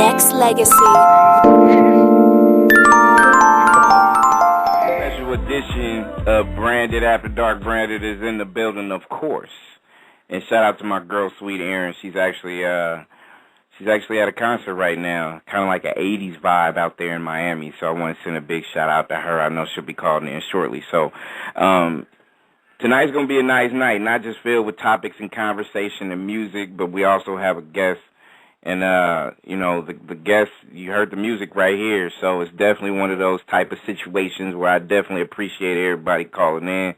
Nexxlegacy. Special edition of Branded After Dark. Branded is in the building, of course. And shout out to my girl, Sweet Erin. She's actually at a concert right now, kind of like an 80s vibe out there in Miami. So I want to send a big shout out to her. I know she'll be calling in shortly. So tonight's going to be a nice night, not just filled with topics and conversation and music, but we also have a guest. And, the guest, you heard the music right here, so it's definitely one of those type of situations where I definitely appreciate everybody calling in.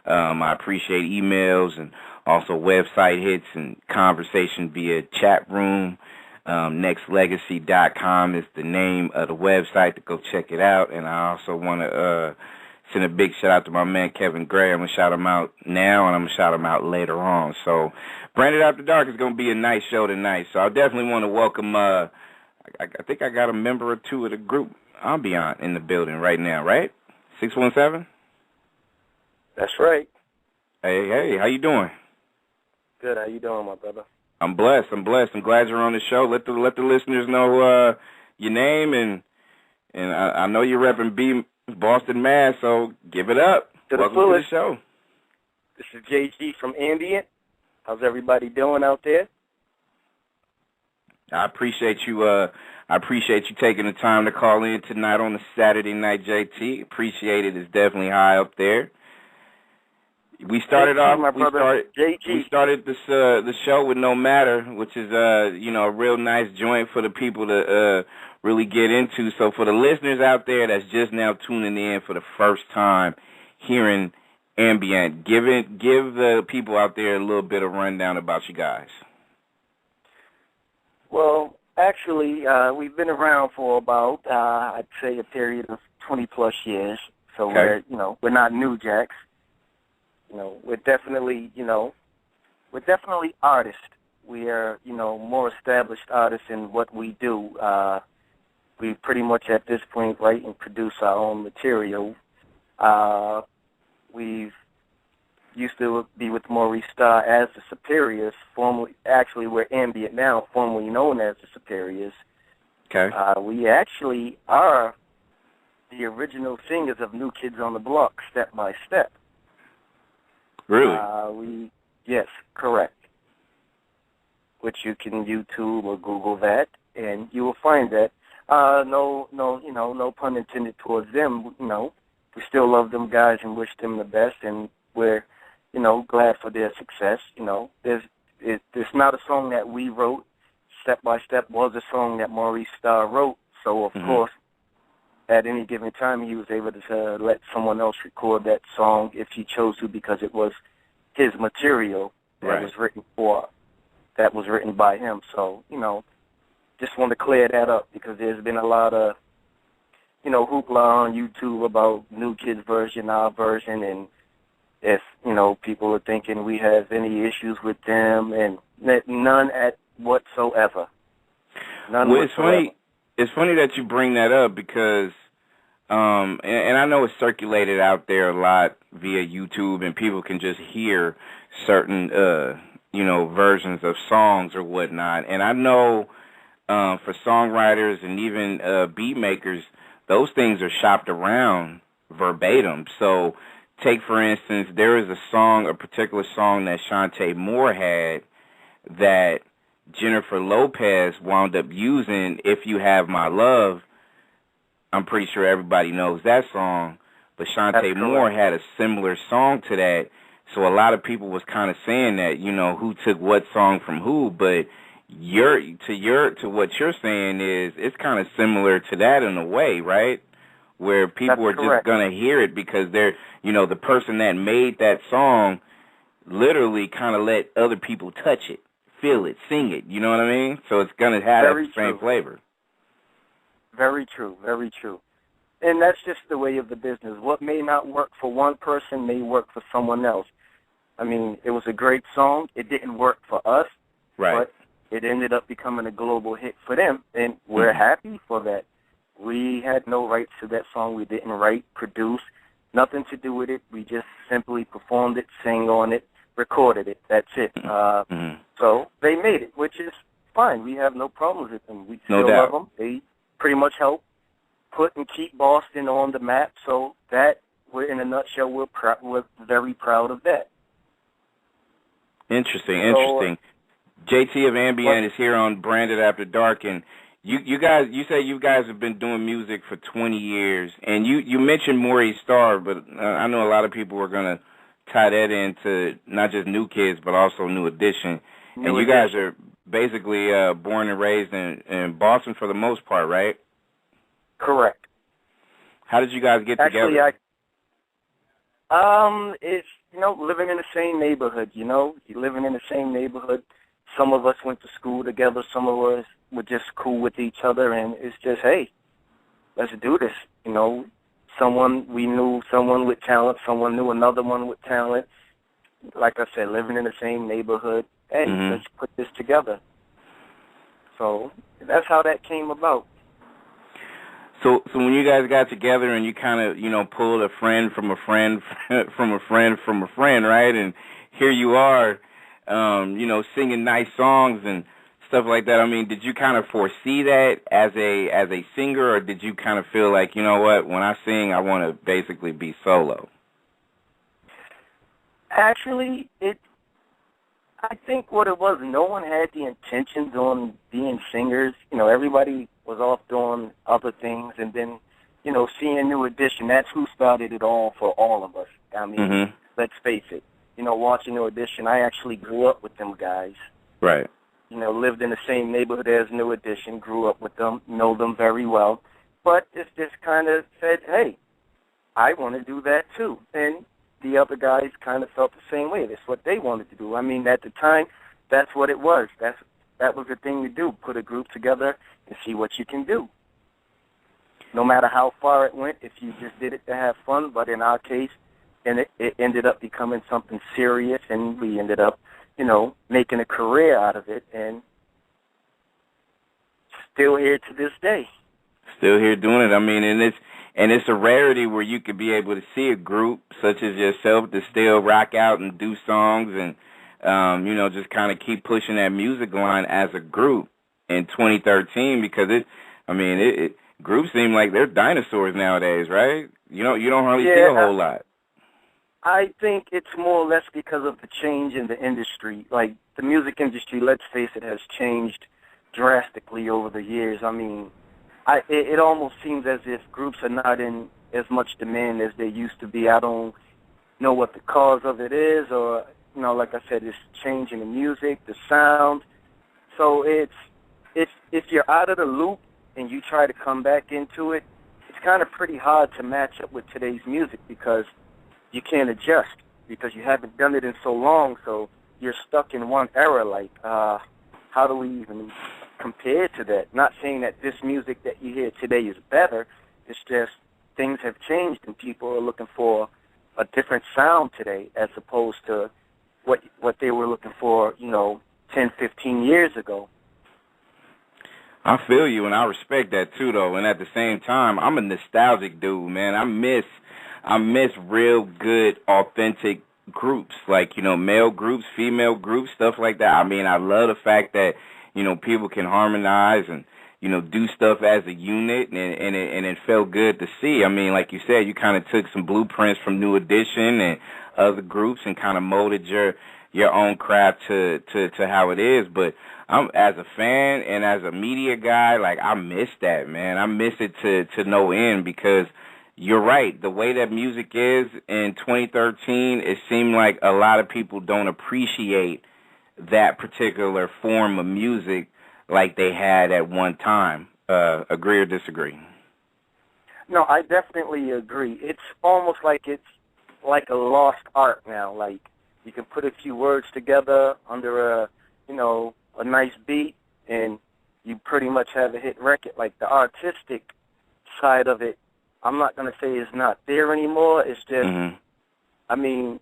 I appreciate emails and also website hits and conversation via chat room. Nexxlegacy.com is the name of the website to go check it out. And I also want to send a big shout out to my man Kevin Gray. I'm going to shout him out now, and I'm going to shout him out later on. So Branded After Dark is going to be a nice show tonight. So I definitely want to welcome, I think I got a member or two of the group Ambient in the building right now, right? 617? That's right. Hey, how you doing? Good. How you doing, my brother? I'm blessed. I'm glad you're on the show. Let the listeners know your name, and I know you're repping Boston, Mass, so give it up. Welcome to the show. This is J.T of Ambient. How's everybody doing out there? I appreciate you taking the time to call in tonight on a Saturday night, JT. Appreciate it. It's definitely high up there. We started the show with No Matter, which is a real nice joint for the people to really get into. So for the listeners out there that's just now tuning in for the first time hearing Ambient, give the people out there a little bit of rundown about you guys. Well, actually, we've been around for about I'd say a period of 20 plus years. So okay. we're not new jacks. We're definitely artists. We are, more established artists in what we do. We pretty much at this point write and produce our own material. We've used to be with Maurice Starr as the Superiors, actually we're Ambient now, formerly known as the Superiors. Okay. We actually are the original singers of New Kids on the Block, Step by Step. Really? Yes, correct. Which you can YouTube or Google that, and you will find that. No pun intended towards them. We still love them guys and wish them the best, and we're, glad for their success. It's not a song that we wrote. Step by Step was a song that Maurice Starr wrote, so of course, at any given time, he was able to let someone else record that song if he chose to, because it was his material that was written by him. So, just want to clear that up, because there's been a lot of, hoopla on YouTube about New Kids version, our version, and if, people are thinking we have any issues with them, and none whatsoever. None whatsoever. It's funny that you bring that up, because, and I know it's circulated out there a lot via YouTube, and people can just hear certain, versions of songs or whatnot. And I know for songwriters and even beat makers, those things are shopped around verbatim. So take, for instance, there is a particular song that Shantae Moore had that Jennifer Lopez wound up using, If You Have My Love. I'm pretty sure everybody knows that song, but Shantae Moore had a similar song to that. So a lot of people was kind of saying that, who took what song from who, but what you're saying is it's kind of similar to that in a way, right? Where people are just going to hear it because they're, the person that made that song literally kind of let other people touch it, feel it, sing it, you know what I mean? So it's going to have that same flavor. Very true, very true. And that's just the way of the business. What may not work for one person may work for someone else. I mean, it was a great song. It didn't work for us, but it ended up becoming a global hit for them, and we're happy for that. We had no rights to that song. We didn't write, produce, nothing to do with it. We just simply performed it, sang on it, recorded it. That's it. So they made it, which is fine. We have no problems with them. We No still doubt. love them. They pretty much help put and keep Boston on the map. So that, in a nutshell, we're very proud of that. Interesting. J.T. of Ambient is here on Branded After Dark, and you say you guys have been doing music for 20 years, and you mentioned Maurice Starr, but I know a lot of people are going to tie that into not just New Kids, but also New Edition. And you guys are basically born and raised in Boston for the most part, right? Correct. How did you guys get together? It's, living in the same neighborhood, You're living in the same neighborhood. Some of us went to school together. Some of us were just cool with each other, and it's just, hey, let's do this. We knew someone with talent. Someone knew another one with talent. Like I said, living in the same neighborhood. Hey, let's put this together. So that's how that came about. So when you guys got together and you kind of, pulled a friend from a friend from a friend from a friend, right? And here you are, singing nice songs and stuff like that. I mean, did you kind of foresee that as a singer, or did you kind of feel like, you know what, when I sing, I want to basically be solo? Actually, I think what it was, no one had the intentions on being singers. Everybody was off doing other things, and then, seeing New Edition, that's who started it all for all of us. I mean, let's face it. Watching New Edition, I actually grew up with them guys. Right. Lived in the same neighborhood as New Edition, grew up with them, know them very well. But it's just kind of said, hey, I want to do that too. And the other guys kind of felt the same way. That's what they wanted to do. I mean, at the time, that's what it was. That was the thing to do, put a group together and see what you can do. No matter how far it went, if you just did it to have fun, but in our case, and it ended up becoming something serious, and we ended up, making a career out of it, and still here to this day. Still here doing it. I mean, and it's a rarity where you could be able to see a group such as yourself to still rock out and do songs and, just kind of keep pushing that music line as a group in 2013, because groups seem like they're dinosaurs nowadays, right? You don't hardly see a whole lot. I think it's more or less because of the change in the industry. Like, the music industry, let's face it, has changed drastically over the years. I mean, it almost seems as if groups are not in as much demand as they used to be. I don't know what the cause of it is, or, like I said, it's changing the music, the sound. So if you're out of the loop and you try to come back into it, it's kind of pretty hard to match up with today's music, because you can't adjust, because you haven't done it in so long, so you're stuck in one era. Like, how do we even compare to that? Not saying that this music that you hear today is better. It's just things have changed, and people are looking for a different sound today as opposed to what they were looking for, 10, 15 years ago. I feel you, and I respect that too, though. And at the same time, I'm a nostalgic dude, man. I miss real good, authentic groups, like, male groups, female groups, stuff like that. I mean, I love the fact that, people can harmonize and, do stuff as a unit, and it felt good to see. I mean, like you said, you kind of took some blueprints from New Edition and other groups and kind of molded your own craft to how it is. But I'm, as a fan and as a media guy, like, I miss that, man. I miss it to no end, because you're right. The way that music is in 2013, it seemed like a lot of people don't appreciate that particular form of music like they had at one time. Agree or disagree? No, I definitely agree. It's almost like it's like a lost art now. Like, you can put a few words together under a nice beat, and you pretty much have a hit record. Like, the artistic side of it, I'm not going to say it's not there anymore. It's just, I mean,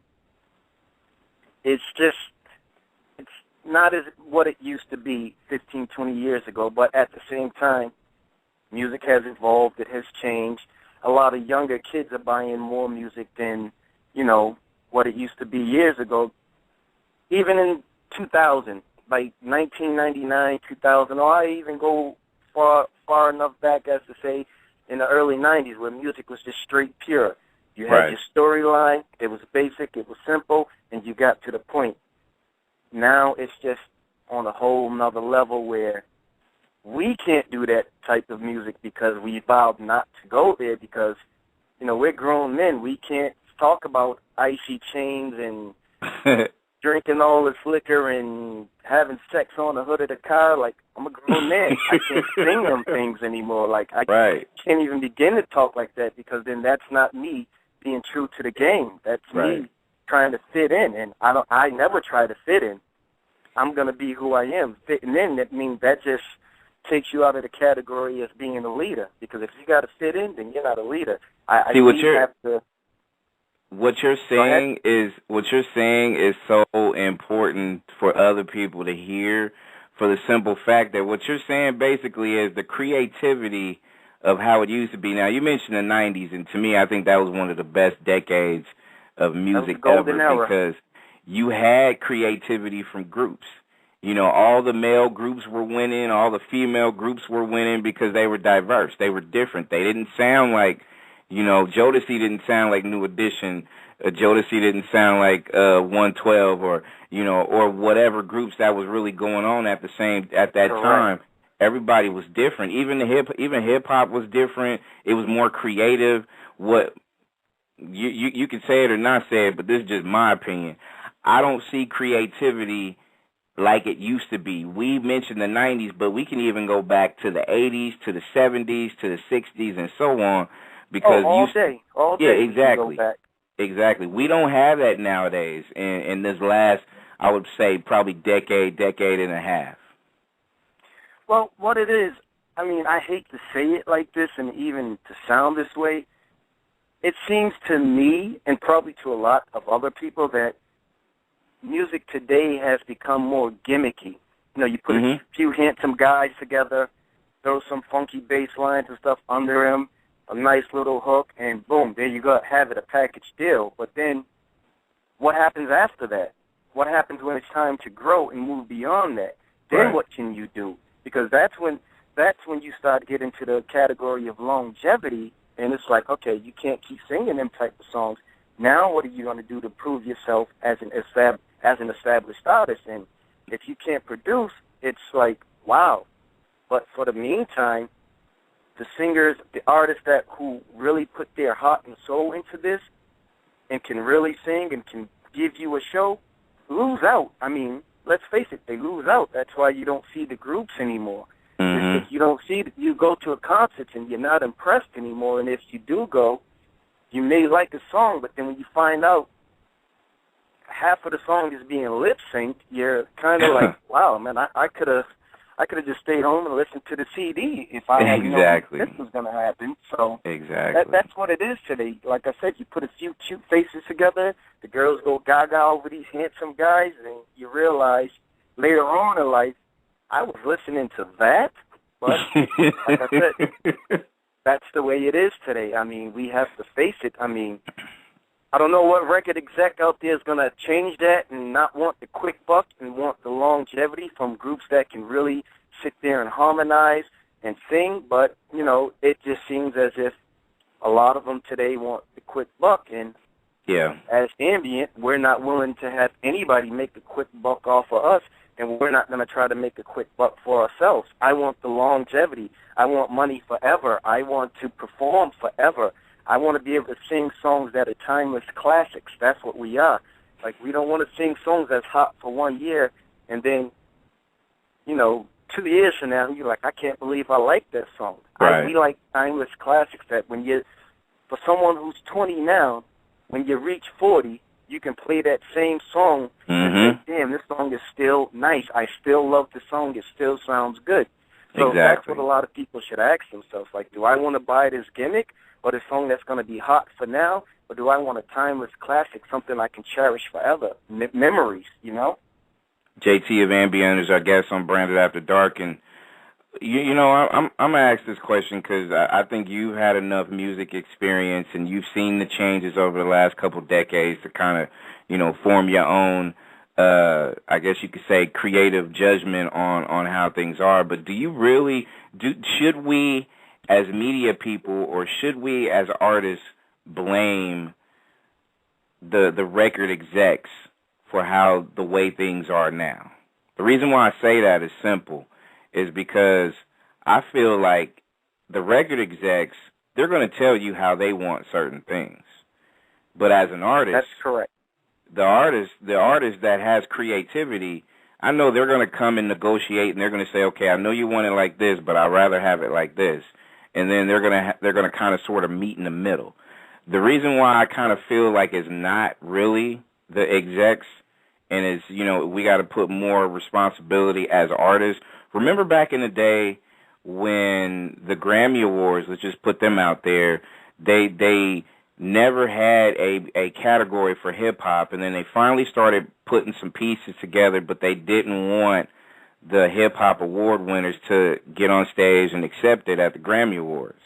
it's not as what it used to be 15, 20 years ago, but at the same time, music has evolved. It has changed. A lot of younger kids are buying more music than, what it used to be years ago. Even in 2000, like 1999, 2000, or I even go far enough back as to say in the early 90s where music was just straight pure. You had your storyline, it was basic, it was simple, and you got to the point. Now it's just on a whole nother level where we can't do that type of music because we vowed not to go there because, you know, we're grown men. We can't talk about icy chains and drinking all this liquor and having sex on the hood of the car. Like, I'm a grown man. I can't sing them things anymore. Like, I can't even begin to talk like that because then that's not me being true to the game. That's me trying to fit in, and I never try to fit in. I'm going to be who I am. Fitting in, that means that just takes you out of the category as being a leader, because if you got to fit in, then you're not a leader. See, what you're saying is so important for other people to hear, for the simple fact that what you're saying basically is the creativity of how it used to be. Now, you mentioned the 90s, and to me, I think that was one of the best decades of music ever because you had creativity from groups. You know, all the male groups were winning, all the female groups were winning because they were diverse. They were different. They didn't sound like, you know, Jodeci didn't sound like New Edition. Jodeci didn't sound like 112 or, you know, or whatever groups that was really going on at that time. Everybody was different. Even hip hop was different. It was more creative. What you can say it or not say it, but this is just my opinion. I don't see creativity like it used to be. We mentioned the 90s, but we can even go back to the 80s, to the 70s, to the 60s, and so on. Because all day. Yeah, exactly. Exactly. We don't have that nowadays in this last, I would say, probably decade and a half. Well, what it is, I mean, I hate to say it like this and even to sound this way. It seems to me, and probably to a lot of other people, that music today has become more gimmicky. You know, you put a few handsome guys together, throw some funky bass lines and stuff under them, a nice little hook, and boom, there you go, have it, a package deal. But then what happens after that? What happens when it's time to grow and move beyond that? Then what can you do? Because that's when you start getting to the category of longevity, and it's like, okay, you can't keep singing them type of songs. Now what are you going to do to prove yourself as an established artist? And if you can't produce, it's like, wow. But for the meantime, the singers, the artists who really put their heart and soul into this and can really sing and can give you a show, lose out. I mean, let's face it, they lose out. That's why you don't see the groups anymore. You don't see, you go to a concert and you're not impressed anymore, and if you do go, you may like a song, but then when you find out half of the song is being lip-synced, you're kind of like, wow, man, I could have just stayed home and listened to the CD if I had known this was going to happen. So that's what it is today. Like I said, you put a few cute faces together, the girls go gaga over these handsome guys, and you realize later on in life, I was listening to that, but like I said, that's the way it is today. I mean, we have to face it. I mean, I don't know what record exec out there is going to change that and not want the quick buck and want the longevity from groups that can really sit there and harmonize and sing, but, you know, it just seems as if a lot of them today want the quick buck, and as Ambient, we're not willing to have anybody make a quick buck off of us, and we're not going to try to make a quick buck for ourselves. I want the longevity. I want money forever. I want to perform forever. I want to be able to sing songs that are timeless classics. That's what we are. Like, we don't want to sing songs that's hot for 1 year, and then, you know, 2 years from now, you're like, I can't believe I like that song. We like timeless classics that for someone who's 20 now, when you reach 40, you can play that same song and say, damn, this song is still nice. I still love the song. It still sounds good. So that's what a lot of people should ask themselves. Like, do I want to buy this gimmick or the song that's going to be hot for now, or do I want a timeless classic, something I can cherish forever, memories, you know? J.T. of Ambient is our guest on Branded After Dark, and you know, I'm gonna ask this question because I think you've had enough music experience and you've seen the changes over the last couple decades to kind of, you know, form your own I guess you could say, creative judgment on how things are. But do you really should we as media people, or should we as artists blame the record execs for how the way things are now? The reason why I say that is simple, is because I feel like the record execs, they're going to tell you how they want certain things. But as an artist, that's correct. The artist that has creativity, I know they're going to come and negotiate, and they're going to say, okay, I know you want it like this, but I'd rather have it like this. And then they're going to kind of sort of meet in the middle. The reason why I kind of feel like it's not really the execs, and it's, you know, we got to put more responsibility as artists. Remember back in the day when the Grammy Awards, let's just put them out there, they never had a category for hip-hop, and then they finally started putting some pieces together, but they didn't want the hip-hop award winners to get on stage and accept it at the Grammy Awards.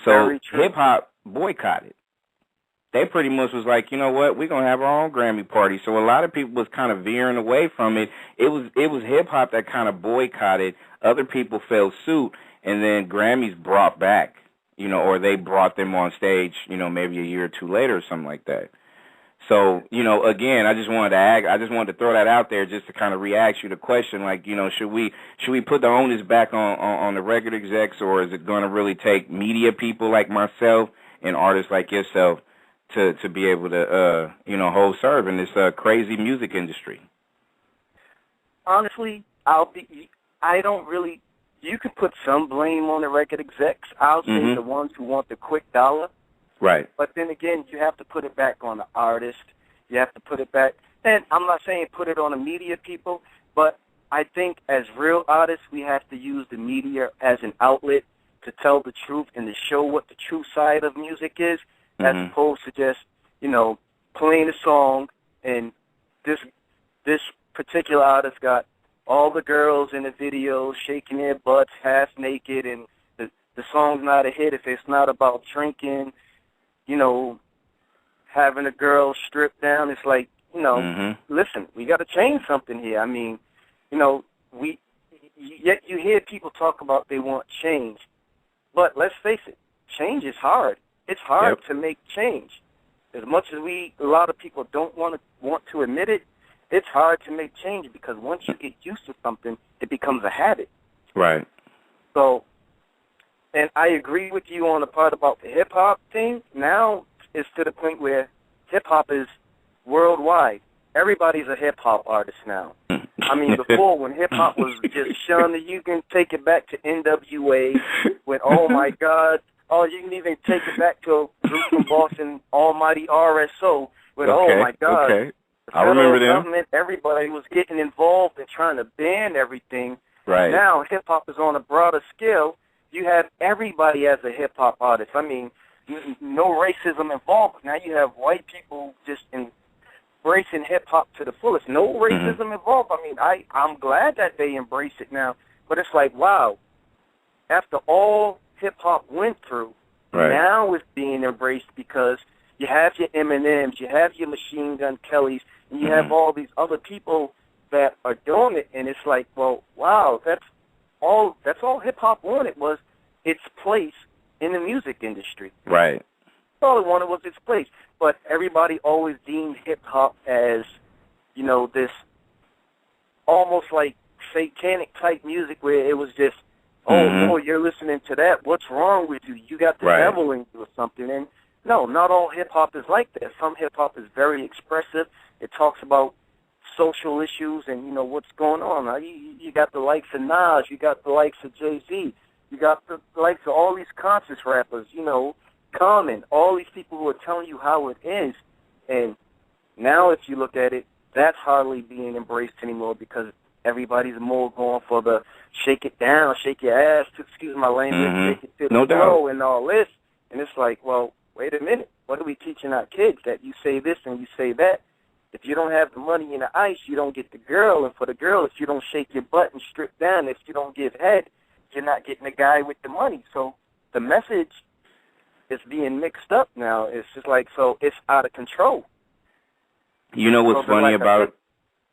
So hip-hop boycotted. They pretty much was like, you know what, we're going to have our own Grammy party. So a lot of people was kind of veering away from it. It was hip-hop that kind of boycotted. Other people fell suit, and then Grammys brought back, you know, or they brought them on stage, you know, maybe a year or two later or something like that. So, you know, again, I just wanted to throw that out there just to kind of re-ask you the question, like, you know, should we put the onus back on the record execs, or is it going to really take media people like myself and artists like yourself to be able to, you know, hold serve in this crazy music industry? Honestly, you can put some blame on the record execs. I'll say the ones who want the quick dollar. Right. But then again, you have to put it back on the artist. You have to put it back. And I'm not saying put it on the media people, but I think as real artists, we have to use the media as an outlet to tell the truth and to show what the true side of music is, as opposed to just, you know, playing a song and this particular artist got all the girls in the video shaking their butts half naked, and the song's not a hit if it's not about drinking, you know, having a girl stripped down. It's like, you know, listen, we got to change something here. I mean, you know, yet you hear people talk about they want change, but let's face it, change is hard. It's hard to make change. As much as a lot of people don't want to admit it, it's hard to make change, because once you get used to something, it becomes a habit. Right. So, and I agree with you on the part about the hip-hop thing. Now it's to the point where hip-hop is worldwide. Everybody's a hip-hop artist now. I mean, before, when hip-hop was just shunned, you can take it back to NWA with, oh, my God. Oh, you can even take it back to a group from Boston, Almighty RSO, with, oh, my God. Okay. I remember them. Government, everybody was getting involved and trying to ban everything. Right. Now, hip-hop is on a broader scale. You have everybody as a hip-hop artist. I mean, no racism involved. Now you have white people just embracing hip-hop to the fullest. No racism involved. I mean, I'm glad that they embrace it now. But it's like, wow, after all hip-hop went through, now it's being embraced, because you have your Eminems, you have your Machine Gun Kellys, and you have all these other people that are doing it. And it's like, well, wow, that's all hip-hop wanted was its place in the music industry. Right. All it wanted was its place. But everybody always deemed hip-hop as, you know, this almost like satanic-type music where it was just, oh, you're listening to that. What's wrong with you? You got the devil in you or something. And no, not all hip-hop is like that. Some hip-hop is very expressive. It talks about social issues and, you know, what's going on. Now, you got the likes of Nas, you got the likes of Jay-Z, you got the likes of all these conscious rappers, you know, Common, all these people who are telling you how it is. And now if you look at it, that's hardly being embraced anymore, because everybody's more going for the shake it down, shake your ass, excuse my language, shake it to the flow and all this. And it's like, well, wait a minute, what are we teaching our kids? That you say this and you say that? If you don't have the money in the ice, you don't get the girl. And for the girl, if you don't shake your butt and strip down, if you don't give head, you're not getting the guy with the money. So the message is being mixed up now. It's just like, so it's out of control. You know what's funny about it?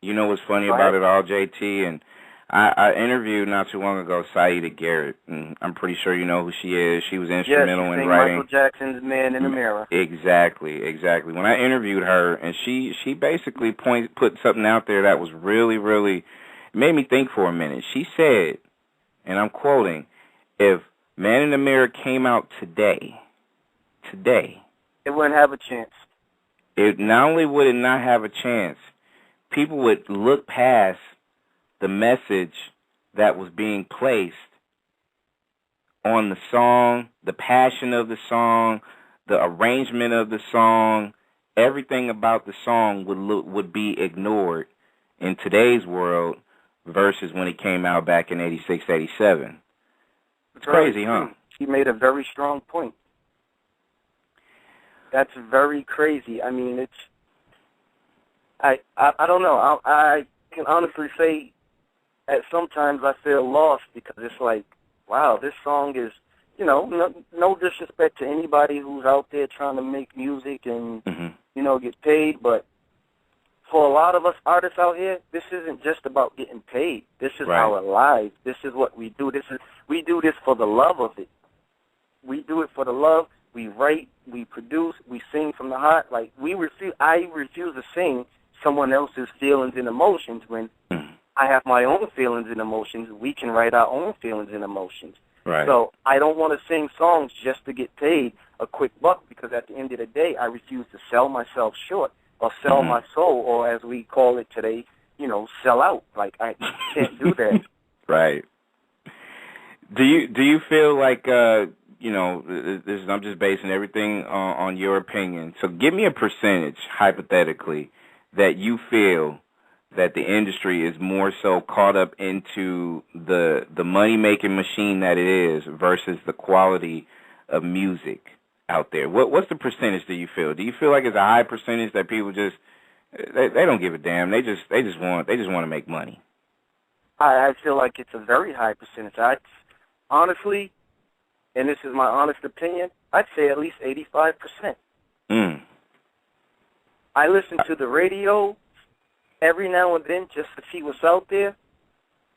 You know what's funny about it all, JT? And I interviewed not too long ago Saida Garrett, and I'm pretty sure you know who she is. She was instrumental in writing Michael Jackson's Man in the Mirror. Exactly. When I interviewed her, and she basically put something out there that was really made me think for a minute. She said, and I'm quoting, if Man in the Mirror came out today, it wouldn't have a chance. It not only would it not have a chance, people would look past the message that was being placed on the song, the passion of the song, the arrangement of the song. Everything about the song would be ignored in today's world versus when it came out back in 86, 87. It's crazy, huh? He made a very strong point. That's very crazy. I mean, it's... I don't know. I can honestly say at sometimes I feel lost because it's like, wow, this song is, you know, no disrespect to anybody who's out there trying to make music and, you know, get paid, but for a lot of us artists out here, this isn't just about getting paid. This is our lives. This is what we do. We do this for the love of it. We do it for the love. We write, we produce, we sing from the heart. Like, I refuse to sing someone else's feelings and emotions when I have my own feelings and emotions. We can write our own feelings and emotions. Right. So I don't want to sing songs just to get paid a quick buck because at the end of the day, I refuse to sell myself short or sell my soul, or as we call it today, you know, sell out. Like, I can't do that. Right. Do you feel like, you know, I'm just basing everything on your opinion. So give me a percentage, hypothetically, that you feel that the industry is more so caught up into the money-making machine that it is versus the quality of music out there. What's the percentage do you feel? Do you feel like it's a high percentage that people just they don't give a damn? They just want to make money? I feel like it's a very high percentage. Honestly, and this is my honest opinion, I'd say at least 85%. I listen to the radio every now and then just to see what's out there,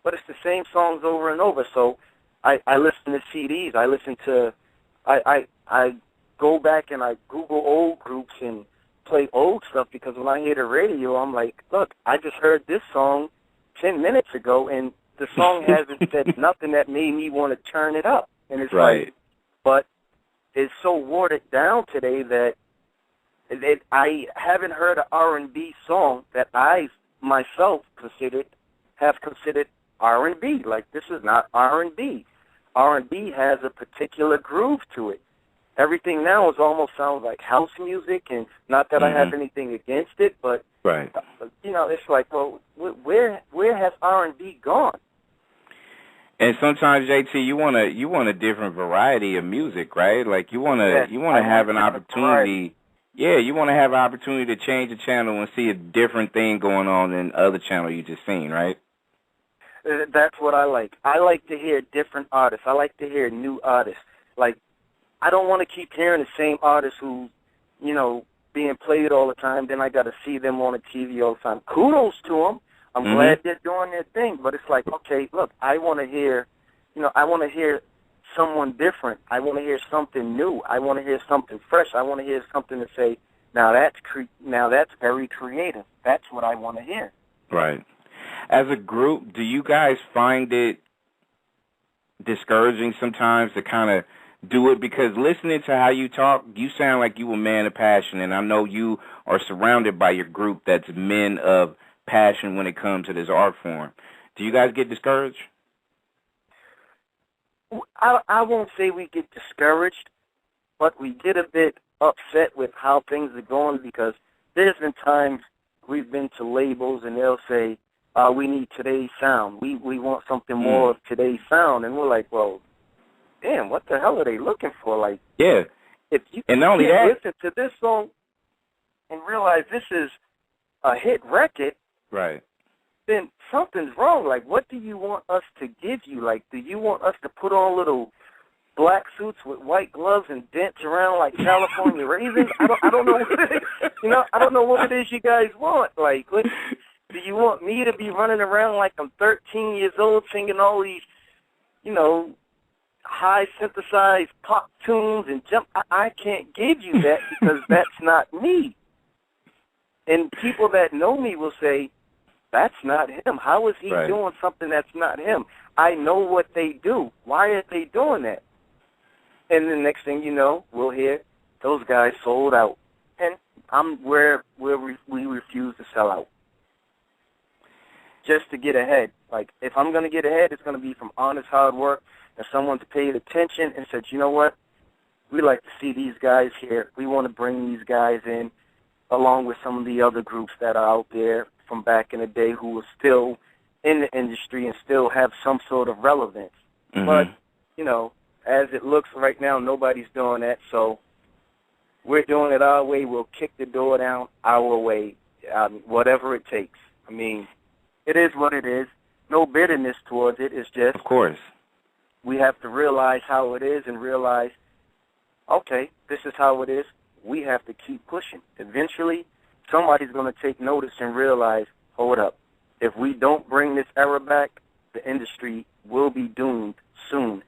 but it's the same songs over and over. So I listen to CDs. I listen to I go back and I Google old groups and play old stuff because when I hear the radio, I'm like, look, I just heard this song 10 minutes ago, and the song hasn't said nothing that made me want to turn it up. And it's like, but it's so watered down today that I haven't heard an R&B song that I myself have considered R&B. Like, this is not R&B. R&B has a particular groove to it. Everything now almost sounds like house music, and not that I have anything against it, but you know, it's like, well, where has R&B gone? And sometimes, JT, you want a different variety of music, right? Like you want to have an opportunity. Yeah, you want to have an opportunity to change the channel and see a different thing going on than the other channel you just seen, right? That's what I like. I like to hear different artists. I like to hear new artists. Like, I don't want to keep hearing the same artists who, you know, being played all the time. Then I got to see them on the TV all the time. Kudos to them. I'm glad they're doing their thing. But it's like, okay, look, I want to hear, you know, I want to hear someone different. I want to hear something new. I want to hear something fresh. I want to hear something to say, now that's very creative. That's what I want to hear. Right. As a group, do you guys find it discouraging sometimes to kind of do it? Because listening to how you talk, you sound like you a man of passion, and I know you are surrounded by your group that's men of passion when it comes to this art form. Do you guys get discouraged? I won't say we get discouraged, but we get a bit upset with how things are going because there's been times we've been to labels and they'll say, we need today's sound. We want something more of today's sound. And we're like, well, damn, what the hell are they looking for? Like, yeah. If you and not only can't that, listen to this song and realize this is a hit record, right, then something's wrong. Like, what do you want us to give you? Like, do you want us to put on little black suits with white gloves and dance around like California raisins. I don't know what it is. I don't know what it is you guys want. Like, what, do you want me to be running around like I'm 13 years old singing all these, high synthesized pop tunes and jump? I can't give you that because that's not me. And people that know me will say, that's not him. How is he doing something that's not him? I know what they do. Why are they doing that? And the next thing you know, we'll hear those guys sold out. And I'm where we refuse to sell out. Just to get ahead. Like, if I'm going to get ahead, it's going to be from honest hard work and someone's paid attention and said, you know what? We like to see these guys here. We want to bring these guys in along with some of the other groups that are out there from back in the day who are still in the industry and still have some sort of relevance. Mm-hmm. But, as it looks right now, nobody's doing that. So we're doing it our way. We'll kick the door down our way, whatever it takes. I mean, it is what it is. No bitterness towards it. It's just, of course, we have to realize how it is and realize, okay, this is how it is. We have to keep pushing. Eventually, somebody's going to take notice and realize, hold up, if we don't bring this era back, the industry will be doomed soon.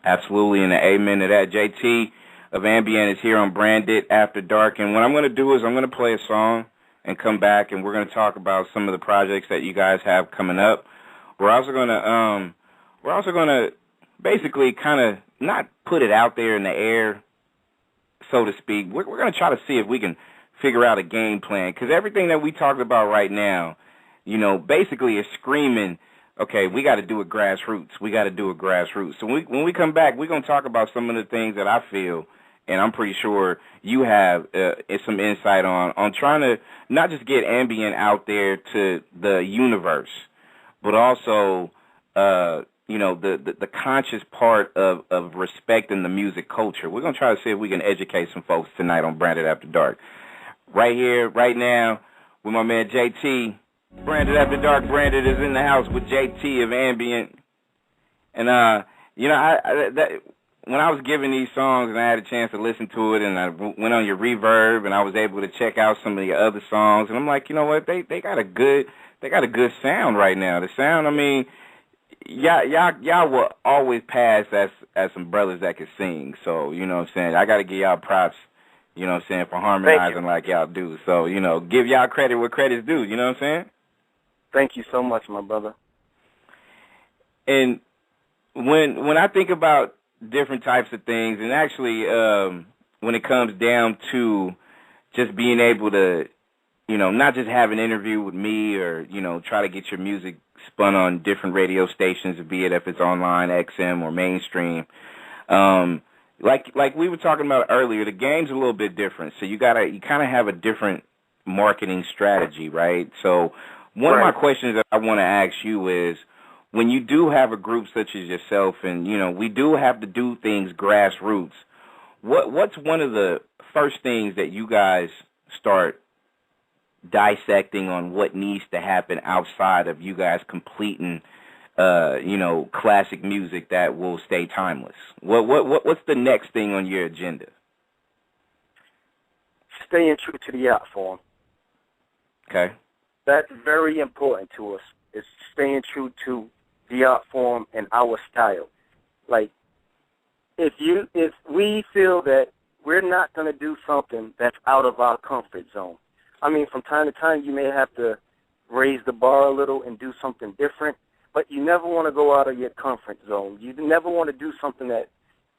Absolutely, and amen to that. J.T. of Ambient is here on Branded After Dark, and what I'm going to do is I'm going to play a song and come back, and we're going to talk about some of the projects that you guys have coming up. We're also going to basically kind of not put it out there in the air, so to speak. We're going to try to see if we can figure out a game plan, because everything that we talked about right now, basically is screaming, okay, we got to do it grassroots. We got to do it grassroots. So when we come back, we're going to talk about some of the things that I feel, and I'm pretty sure you have some insight on trying to not just get ambient out there to the universe, but also, the conscious part of respecting the music culture. We're going to try to see if we can educate some folks tonight on Branded After Dark. Right here, right now, with my man J.T. Branded After Dark. Branded is in the house with J.T. of Ambient. And, when I was giving these songs and I had a chance to listen to it and I went on your Reverb and I was able to check out some of the other songs, and I'm like, you know what, they got a good sound right now. The sound, I mean, y'all will always pass as some brothers that can sing. So, you know what I'm saying, I got to give y'all props, you know what I'm saying, for harmonizing like y'all do. So, give y'all credit where credit's due, you know what I'm saying? Thank you so much, my brother. And when I think about different types of things, and actually when it comes down to just being able to, not just have an interview with me or, try to get your music spun on different radio stations, be it if it's online, XM, or mainstream. Like we were talking about earlier, the game's a little bit different. So you kind of have a different marketing strategy, right? So one of my questions that I want to ask you is, when you do have a group such as yourself, and we do have to do things grassroots, what's one of the first things that you guys start dissecting on what needs to happen outside of you guys completing classic music that will stay timeless? What's the next thing on your agenda? Staying true to the art form. Okay. That's very important to us. It's staying true to the art form and our style. Like, if we feel that we're not going to do something that's out of our comfort zone. I mean, from time to time, you may have to raise the bar a little and do something different, but you never want to go out of your comfort zone. You never want to do something that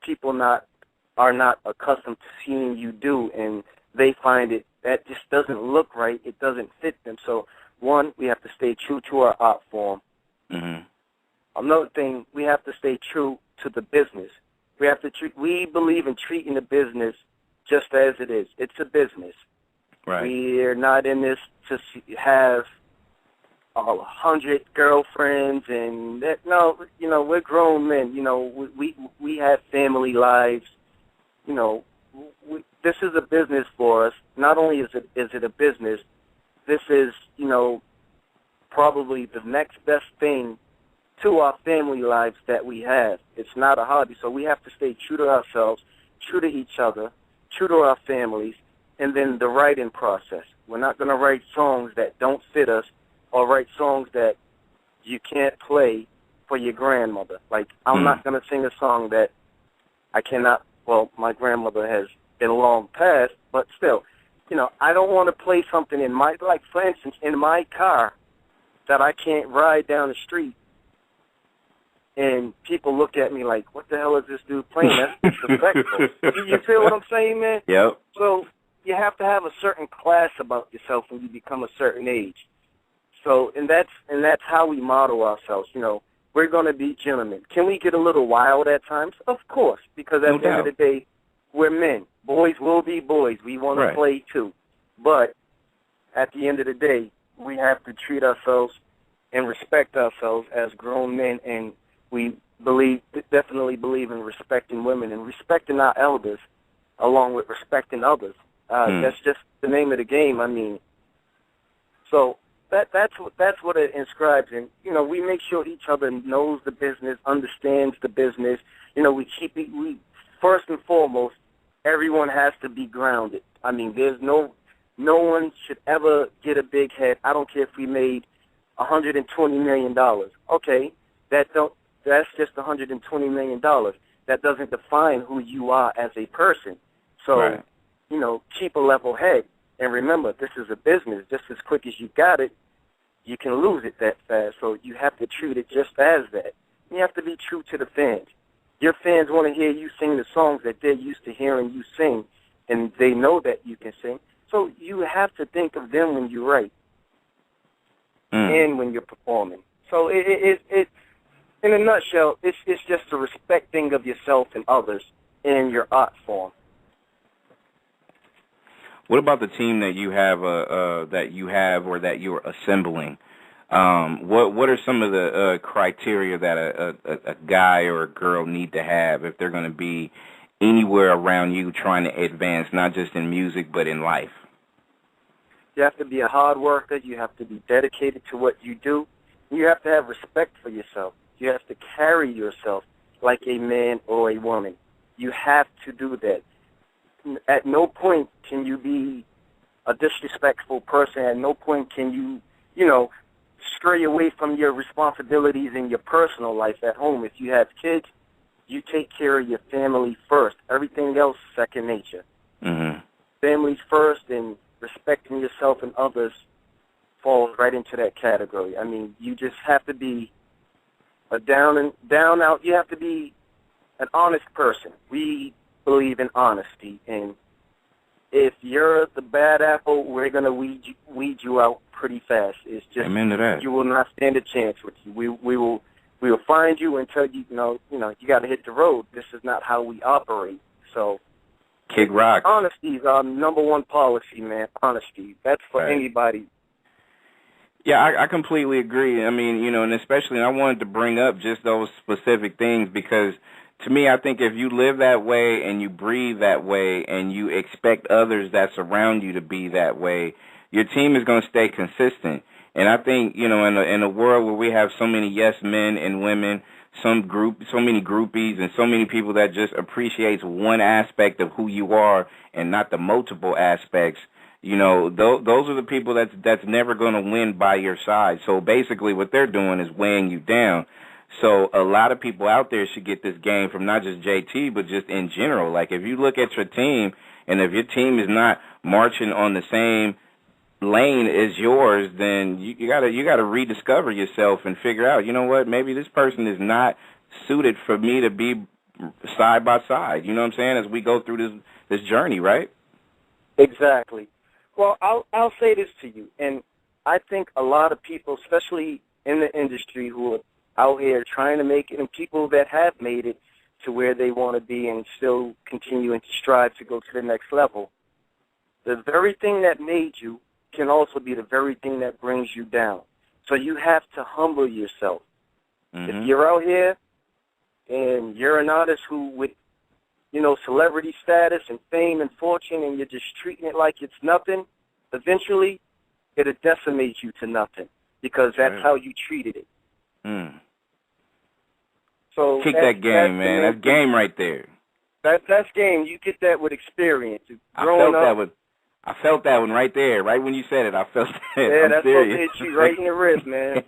people are not accustomed to seeing you do, and they find it that just doesn't look right. It doesn't fit them. So, one, we have to stay true to our art form. Mm-hmm. Another thing, we have to stay true to the business. We believe in treating the business just as it is. It's a business. Right. We're not in this to have 100 girlfriends and that. No, we're grown men. We have family lives. This is a business for us. Not only is it a business, this is probably the next best thing to our family lives that we have. It's not a hobby, so we have to stay true to ourselves, true to each other, true to our families, and then the writing process. We're not going to write songs that don't fit us or write songs that you can't play for your grandmother. Like, I'm not going to sing a song that I cannot, well, my grandmother has been long past, but still, you know, I don't want to play something in my, like, for instance, in my car that I can't ride down the street and people look at me like, what the hell is this dude playing? That's disrespectful. You feel what I'm saying, man? Yep. So you have to have a certain class about yourself when you become a certain age. So, and that's how we model ourselves. You know, we're going to be gentlemen. Can we get a little wild at times? Of course, because at the end of the day, we're men. Boys will be boys. We want to play too. But at the end of the day, we have to treat ourselves and respect ourselves as grown men, and we definitely believe in respecting women and respecting our elders along with respecting others. That's just the name of the game. I mean, so that's what it inscribes in. You know, we make sure each other knows the business, understands the business. You know, we first and foremost, everyone has to be grounded. I mean, there's no one should ever get a big head. I don't care if we made $120 million. Okay, that's just $120 million. That doesn't define who you are as a person. So, you know, keep a level head. And remember, this is a business. Just as quick as you got it, you can lose it that fast. So you have to treat it just as that. You have to be true to the fans. Your fans want to hear you sing the songs that they're used to hearing you sing, and they know that you can sing. So you have to think of them when you write and when you're performing. So it in a nutshell, it's just a respecting of yourself and others in your art form. What about the team that you have, or that you're assembling? What are some of the criteria that a guy or a girl need to have if they're going to be anywhere around you trying to advance, not just in music but in life? You have to be a hard worker. You have to be dedicated to what you do. You have to have respect for yourself. You have to carry yourself like a man or a woman. You have to do that. At no point can you be a disrespectful person. At no point can you know, stray away from your responsibilities in your personal life at home. If you have kids, you take care of your family first. Everything else, second nature. Families first, and respecting yourself and others falls right into that category. I mean, you just have to be a down out. You have to be an honest person. We believe in honesty, and if you're the bad apple, we're gonna weed you out pretty fast. It's just Amen to that. You will not stand a chance with you. We will find you and tell you, you know, you got to hit the road. This is not how we operate. So, kick rock. Honesty is our number one policy, man. Honesty. That's for anybody. Yeah, I completely agree. I mean, you know, and especially I wanted to bring up just those specific things because to me, I think if you live that way and you breathe that way and you expect others that surround you to be that way, your team is going to stay consistent. And I think, you know, in a world where we have so many yes men and women, so many groupies and so many people that just appreciates one aspect of who you are and not the multiple aspects, you know, those are the people that's never going to win by your side. So basically what they're doing is weighing you down. So a lot of people out there should get this game from not just JT, but just in general. Like if you look at your team, and if your team is not marching on the same lane as yours, then you gotta rediscover yourself and figure out, you know what, maybe this person is not suited for me to be side by side. You know what I'm saying? As we go through this journey, right? Exactly. Well, I'll say this to you, and I think a lot of people, especially in the industry, who are out here trying to make it, and people that have made it to where they want to be and still continuing to strive to go to the next level, the very thing that made you can also be the very thing that brings you down. So you have to humble yourself. If you're out here and you're an artist who with, you know, celebrity status and fame and fortune, and you're just treating it like it's nothing, eventually it'll decimate you to nothing because that's how you treated it. So kick that game, man. That's game right there. That's game. You get that with experience. I felt that one right there. Right when you said it, I felt that. Yeah, I'm that's serious. what hit you right in the rib, man.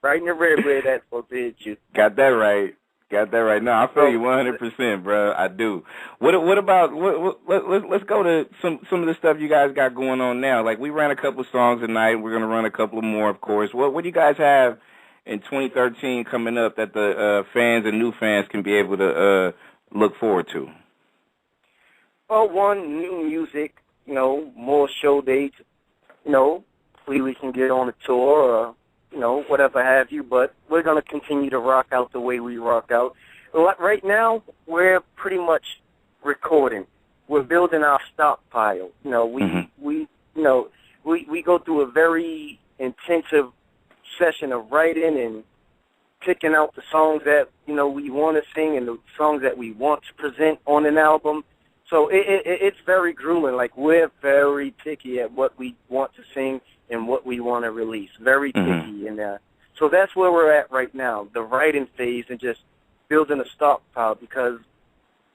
Right in the rib where that's what hit you. Got that right. No, I feel you 100%, bro. I do. What about let's go to some of the stuff you guys got going on now. Like we ran a couple of songs tonight. We're gonna run a couple of more, of course. What do you guys have in 2013 coming up that the fans and new fans can be able to look forward to? Well, one, new music. More show dates. Hopefully we can get on a tour or whatever have you, but we're going to continue to rock out the way we rock out. Right now, we're pretty much recording. We're building our stockpile. We go through a very intensive session of writing and picking out the songs that, we want to sing and the songs that we want to present on an album. So it's very grueling. Like, we're very picky at what we want to sing and what we want to release. Very picky in that. So that's where we're at right now, the writing phase and just building a stockpile, because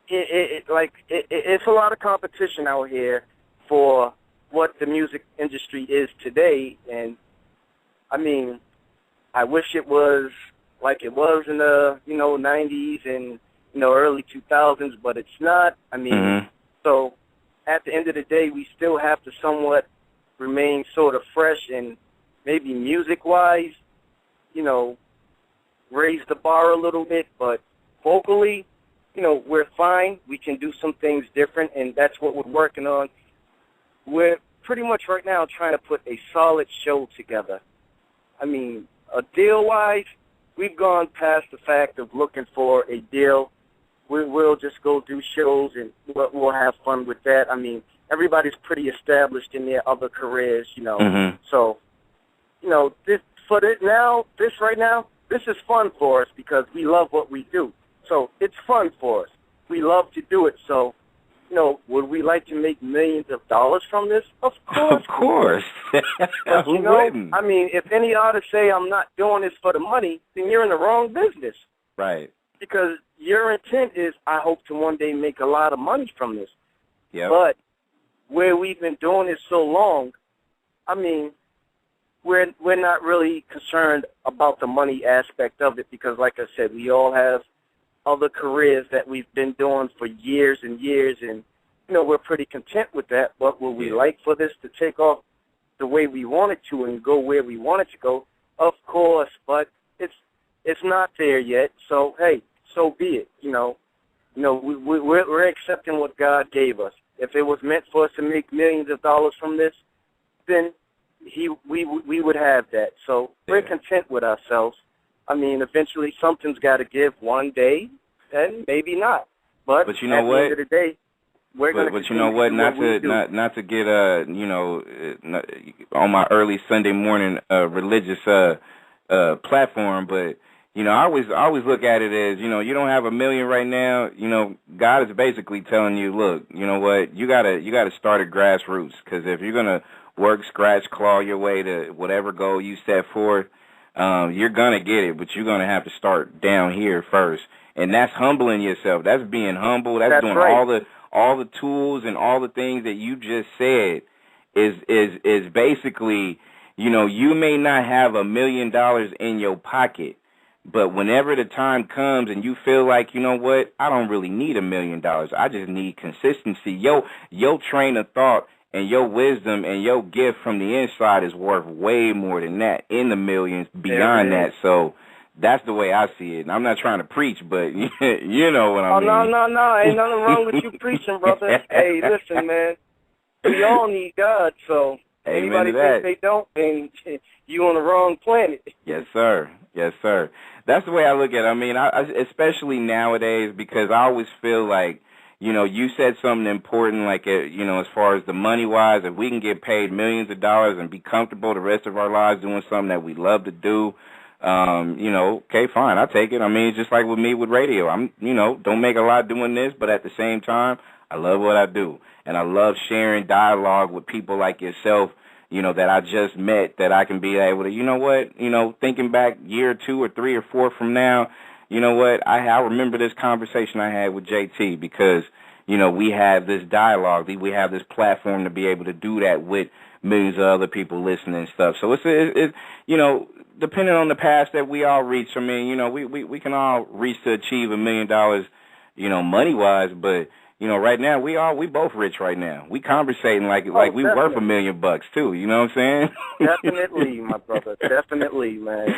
it's a lot of competition out here for what the music industry is today. And, I mean, I wish it was like it was in the, 90s and, early 2000s, but it's not. I mean, so at the end of the day, we still have to somewhat remain sort of fresh and maybe music-wise, raise the bar a little bit, but vocally, we're fine. We can do some things different, and that's what we're working on. We're pretty much right now trying to put a solid show together. I mean, a deal-wise, we've gone past the fact of looking for a deal. We'll just go do shows, and we'll have fun with that. I mean, everybody's pretty established in their other careers, So, this right now, this is fun for us because we love what we do. So it's fun for us. We love to do it. So, would we like to make millions of dollars from this? Of course. Of course. But, Who wouldn't? I mean, if any artist say I'm not doing this for the money, then you're in the wrong business. Right. Because your intent is, I hope to one day make a lot of money from this. Yeah. But where we've been doing it so long, I mean, we're not really concerned about the money aspect of it because, like I said, we all have other careers that we've been doing for years and years, and, we're pretty content with that. But would we like for this to take off the way we want it to and go where we want it to go? Of course, but it's not there yet. So, hey, so be it, We're accepting what God gave us. If it was meant for us to make millions of dollars from this, then we would have that. So we're content with ourselves. I mean, eventually something's got to give one day, and maybe not. But you know what? At the end of the day, we're going to. But you know what? Not to get on my early Sunday morning religious platform, but. I always look at it as, you don't have $1 million right now. God is basically telling you, look, you know what, you gotta start at grassroots, because if you're gonna work, scratch, claw your way to whatever goal you set forth, you're gonna get it, but you're gonna have to start down here first, and that's humbling yourself. That's being humble. That's doing right. all the tools and all the things that you just said is basically, you may not have $1 million in your pocket. But whenever the time comes and you feel like, you know what, I don't really need $1 million. I just need consistency. Your train of thought and your wisdom and your gift from the inside is worth way more than that, in the millions, beyond that. So that's the way I see it. And I'm not trying to preach, but you know what I mean. Oh, no. Ain't nothing wrong with you preaching, brother. Hey, listen, man. We all need God, so anybody think they don't, then you on the wrong planet. Yes, sir. Yes, sir. That's the way I look at it. I mean, especially nowadays, because I always feel like, you said something important, like, as far as the money-wise, if we can get paid millions of dollars and be comfortable the rest of our lives doing something that we love to do, okay, fine, I'll take it. I mean, just like with me with radio. I'm, don't make a lot doing this, but at the same time, I love what I do. And I love sharing dialogue with people like yourself, that I just met, that I can be able to, thinking back year or 2 or 3 or 4 from now, you know what, I remember this conversation I had with JT because, you know, we have this dialogue, we have this platform to be able to do that with millions of other people listening and stuff. So it's you know, depending on the path that we all reach, I mean, you know, we can all reach to achieve $1 million, you know, money-wise, but, you know, right now, we both rich right now. We conversating like we worth $1 million too, you know what I'm saying? Definitely, my brother, definitely, man.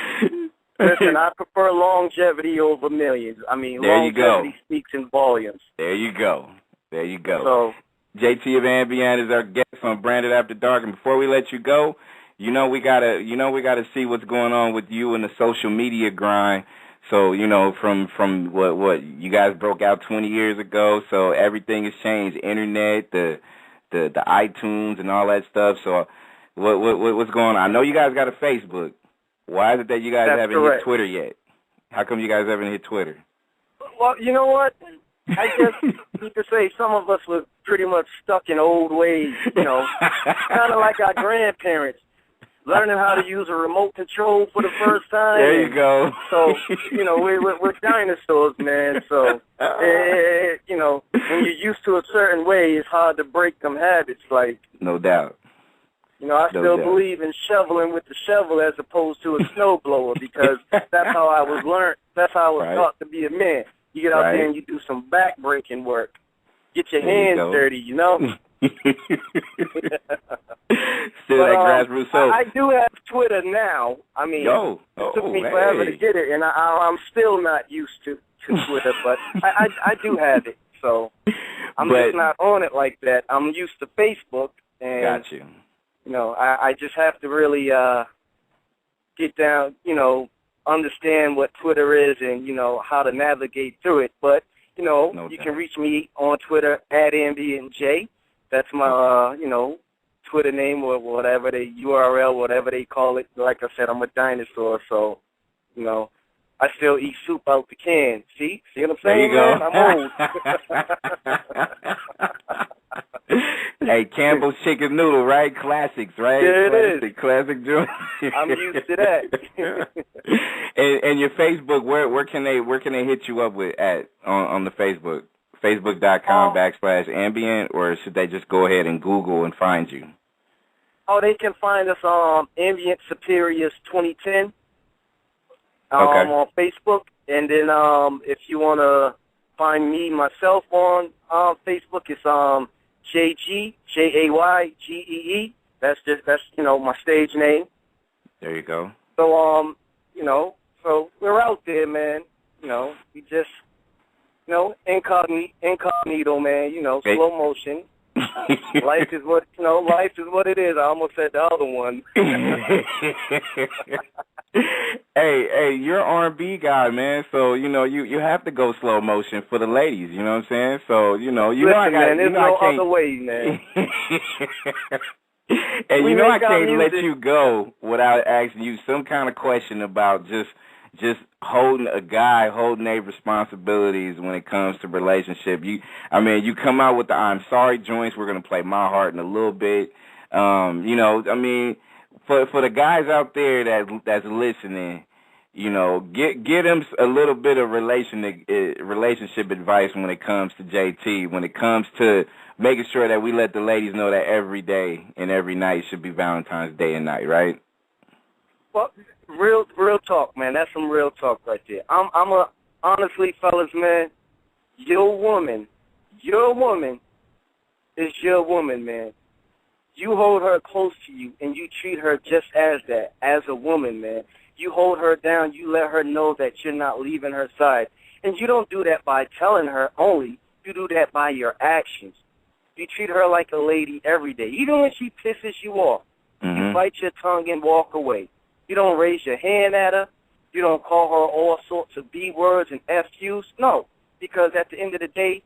Listen, I prefer longevity over millions. I mean, there longevity speaks in volumes. There you go. There you go. So, J.T. of Ambient is our guest on Branded After Dark, and before we let you go, you know we gotta see what's going on with you and the social media grind. So, you know, from what you guys broke out 20 years ago, so everything has changed. Internet, the iTunes and all that stuff. So what's going on? I know you guys got a Facebook. Why is it that you guys haven't hit Twitter yet? How come you guys haven't hit Twitter? Well, you know what? I just need to say some of us were pretty much stuck in old ways, you know, kind of like our grandparents, learning how to use a remote control for the first time. There you go. So, you know, we're dinosaurs, man. So, you know, when you're used to a certain way, it's hard to break them habits. Like, no doubt. You know, I still believe in shoveling with the shovel as opposed to a snowblower because that's how I was learned. That's how I was taught to be a man. You get out there and you do some back-breaking work. Get your hands dirty, you know? Still that grassroots soap. I do have Twitter now. I mean, it took me forever to get it, and I'm still not used to Twitter, but I do have it. So I'm just not on it like that. I'm used to Facebook. And, got you. You know, I just have to really get down, you know, understand what Twitter is and, you know, how to navigate through it. But, you know, you can reach me on Twitter at AmbientJ. That's my, you know, Twitter name or whatever the URL, whatever they call it. Like I said, I'm a dinosaur, so, you know, I still eat soup out the can. See what I'm saying? There you go. Man? I'm old. Hey, Campbell's chicken noodle, right? Classics, right? Yeah, it is. Classic joint. I'm used to that. and your Facebook, where can they hit you up with on the Facebook? Facebook.com/ambient, or should they just go ahead and Google and find you? Oh, they can find us on Ambient Superiors 2010 on Facebook. And then if you want to find me, myself, on Facebook, it's JayGee. That's you know, my stage name. There you go. So you know, so we're out there, man. You know, we just, you know, incognito, man. You know, slow motion. Life is what it is. I almost said the other one. Hey, you're R&B guy, man. So you know you have to go slow motion for the ladies. You know what I'm saying? So you know Listen, I got. Man, there's no other way, man. And you know I can't let you go without asking you some kind of question about just holding their responsibilities when it comes to relationship. You come out with the I'm sorry joints. We're gonna play My Heart in a little bit. You know, I mean, for the guys out there that's listening, you know, get them a little bit of relationship advice when it comes to JT. When it comes to making sure that we let the ladies know that every day and every night should be Valentine's Day and night, right? Well, real talk, man. That's some real talk right there. Honestly, fellas, man, your woman is your woman, man. You hold her close to you, and you treat her just as that, as a woman, man. You hold her down. You let her know that you're not leaving her side. And you don't do that by telling her only. You do that by your actions. You treat her like a lady every day. Even when she pisses you off, you bite your tongue and walk away. You don't raise your hand at her. You don't call her all sorts of B words and FUs. No, because at the end of the day,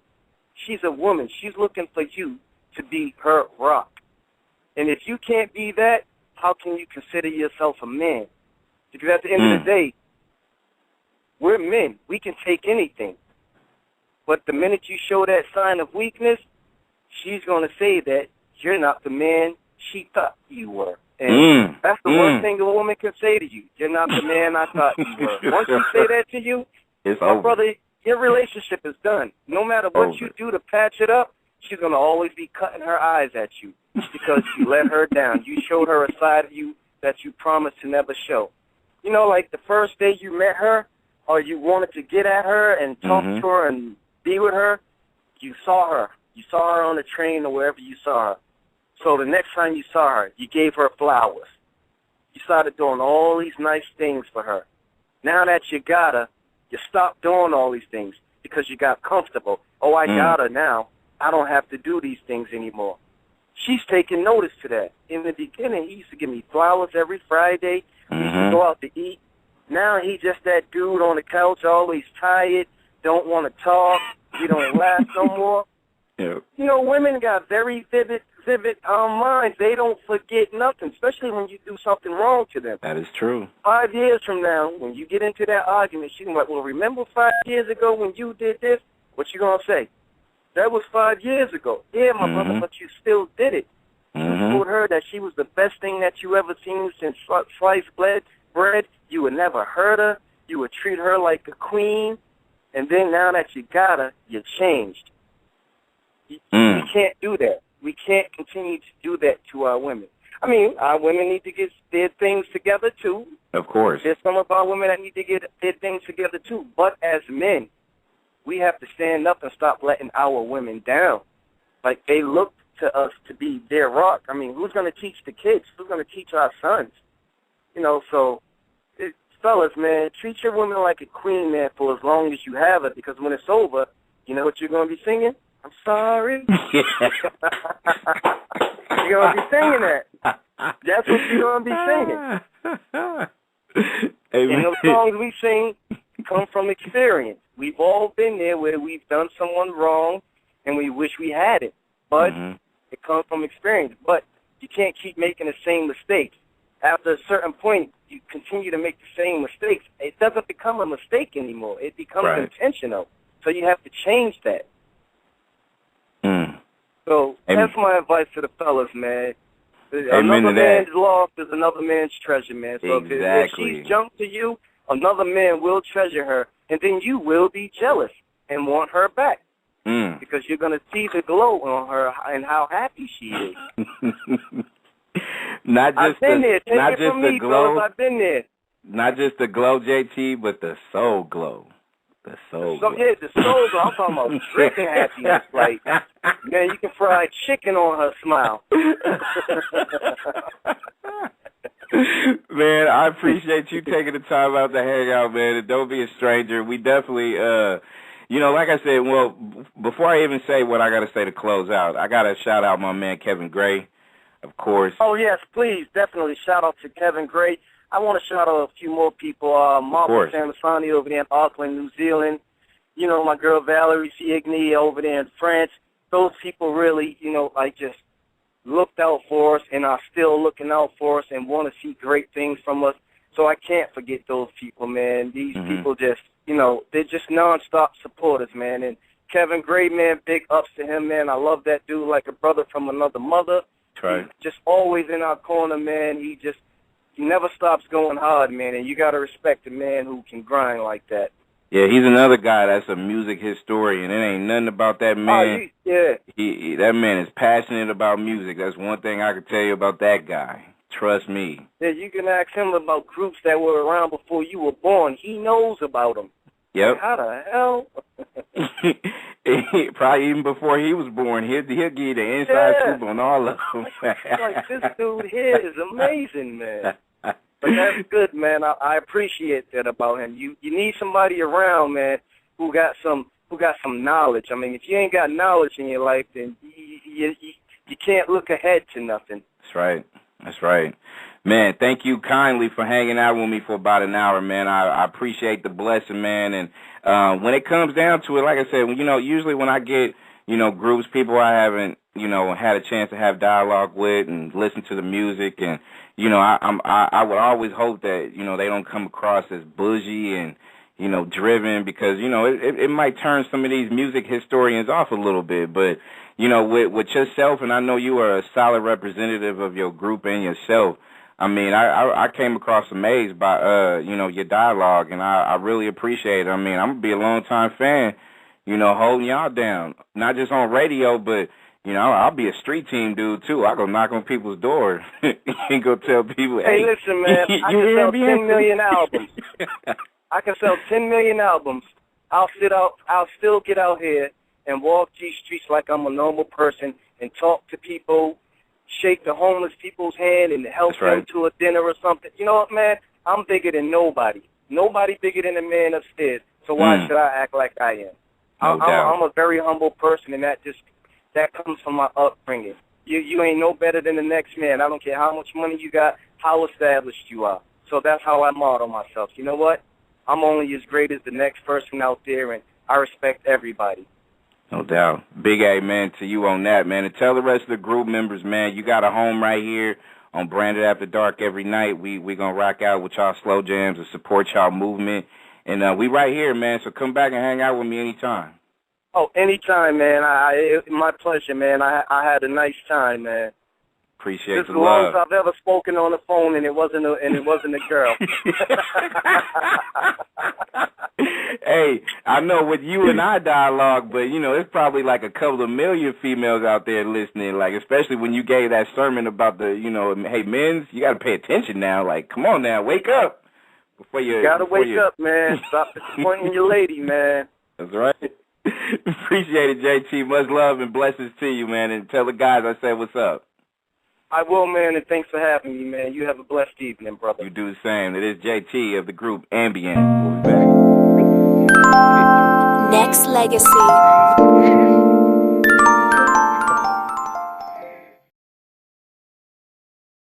she's a woman. She's looking for you to be her rock. And if you can't be that, how can you consider yourself a man? Because at the end of the day, we're men. We can take anything. But the minute you show that sign of weakness, she's going to say that you're not the man she thought you were. And that's the worst thing a woman can say to you. You're not the man I thought you were. Once she say that to you, It's My over. brother, your relationship is done. No matter what you do to patch it up, she's going to always be cutting her eyes at you because you let her down. You showed her a side of you that you promised to never show. You know, like the first day you met her or you wanted to get at her and talk to her and be with her, you saw her. You saw her on the train or wherever you saw her. So the next time you saw her, you gave her flowers. You started doing all these nice things for her. Now that you got her, you stopped doing all these things because you got comfortable. Oh, I got her now. I don't have to do these things anymore. She's taking notice to that. In the beginning, he used to give me flowers every Friday. We used to go out to eat. Now he's just that dude on the couch, always tired, don't want to talk. He don't laugh no more. Yep. You know, women got very vivid minds. They don't forget nothing, especially when you do something wrong to them. That is true. 5 years from now, when you get into that argument, she can be like, well, remember 5 years ago when you did this? What you going to say? That was 5 years ago. Yeah, my brother, but you still did it. You told her that she was the best thing that you ever seen since sliced bread. You would never hurt her. You would treat her like a queen. And then now that you got her, you changed. We can't do that. We can't continue to do that to our women. I mean, our women need to get their things together, too. Of course. There's some of our women that need to get their things together, too. But as men, we have to stand up and stop letting our women down. Like, they look to us to be their rock. I mean, who's going to teach the kids? Who's going to teach our sons? You know, so, fellas, man, treat your woman like a queen, man, for as long as you have her, because when it's over, you know what you're going to be singing? I'm sorry. You're going to be singing that. That's what you're going to be singing. And the songs we sing come from experience. We've all been there where we've done someone wrong and we wish we had it. But it comes from experience. But you can't keep making the same mistakes. After a certain point, you continue to make the same mistakes. It doesn't become a mistake anymore. It becomes intentional. So you have to change that. So that's my advice to the fellas, man. Another man's loss is another man's treasure, man. So if she's junk to you, another man will treasure her, and then you will be jealous and want her back because you're going to see the glow on her and how happy she is. I've been there. Take it from me, fellas. I've been there. Not just the glow, JT, but the soul glow. The soul glow. Yeah, the soul glow. I'm talking about drinking happiness. Like, man, you can fry chicken on her smile. Man, I appreciate you taking the time out to hang out, man. And don't be a stranger. We definitely, you know, like I said, well, before I even say what I got to say to close out, I got to shout out my man Kevin Gray, of course. Oh, yes, please, definitely. Shout out to Kevin Gray. I want to shout out a few more people. Marco Samasani over there in Auckland, New Zealand. You know, my girl Valerie Siegny over there in France. Those people really, you know, like just looked out for us and are still looking out for us and want to see great things from us. So I can't forget those people, man. These people just, you know, they're just nonstop supporters, man. And Kevin Gray, man, big ups to him, man. I love that dude like a brother from another mother. Right. He's just always in our corner, man. He never stops going hard, man. And you got to respect a man who can grind like that. Yeah, he's another guy that's a music historian. It ain't nothing about that man. That man is passionate about music. That's one thing I can tell you about that guy. Trust me. Yeah, you can ask him about groups that were around before you were born. He knows about them. Yep. How the hell? Probably even before he was born, he'll give you the inside scoop on all of them. Like, this dude here is amazing, man. But that's good, man. I appreciate that about him. You need somebody around, man, who got some knowledge. I mean, if you ain't got knowledge in your life, then you can't look ahead to nothing. That's right. That's right. Man, thank you kindly for hanging out with me for about an hour, man. I appreciate the blessing, man. And when it comes down to it, like I said, you know, usually when I get, you know, groups, people I haven't, you know, had a chance to have dialogue with and listen to the music, and, you know, I would always hope that, you know, they don't come across as bougie and, you know, driven, because, you know, it might turn some of these music historians off a little bit. But, you know, with yourself, and I know you are a solid representative of your group and yourself, I mean, I came across amazed by you know, your dialogue, and I really appreciate it. I mean, I'm gonna be a long time fan, you know, holding y'all down, not just on radio, but you know, I'll be a street team dude too. I go knock on people's doors and go tell people, hey, listen, man, I can sell 10 million albums. I can sell 10 million albums. I'll still get out here and walk these streets like I'm a normal person and talk to people, shake the homeless people's hand and help them to a dinner or something. You know what, man? I'm bigger than nobody. Nobody bigger than the man upstairs. So why should I act like I am? I'm a very humble person, and that comes from my upbringing. You ain't no better than the next man. I don't care how much money you got, how established you are. So that's how I model myself. You know what? I'm only as great as the next person out there, and I respect everybody. No doubt. Big amen to you on that, man. And tell the rest of the group members, man, you got a home right here on Branded After Dark every night. We going to rock out with y'all slow jams and support y'all movement. And we right here, man, so come back and hang out with me anytime. Oh, anytime, man. My pleasure, man. I had a nice time, man. Appreciate the love. As long as I've ever spoken on the phone, and it wasn't a girl. Hey, I know with you and I dialogue, but you know, it's probably like a couple of million females out there listening. Like, especially when you gave that sermon about the, you know, hey, men's, you got to pay attention now. Like, come on now, wake up before you gotta wake up, man. Stop disappointing your lady, man. That's right. Appreciate it, JT. Much love and blessings to you, man. And tell the guys I said what's up. I will, man, and thanks for having me, man. You have a blessed evening, brother. You do the same. It is JT of the group Ambient. We'll be back. Nexxlegacy.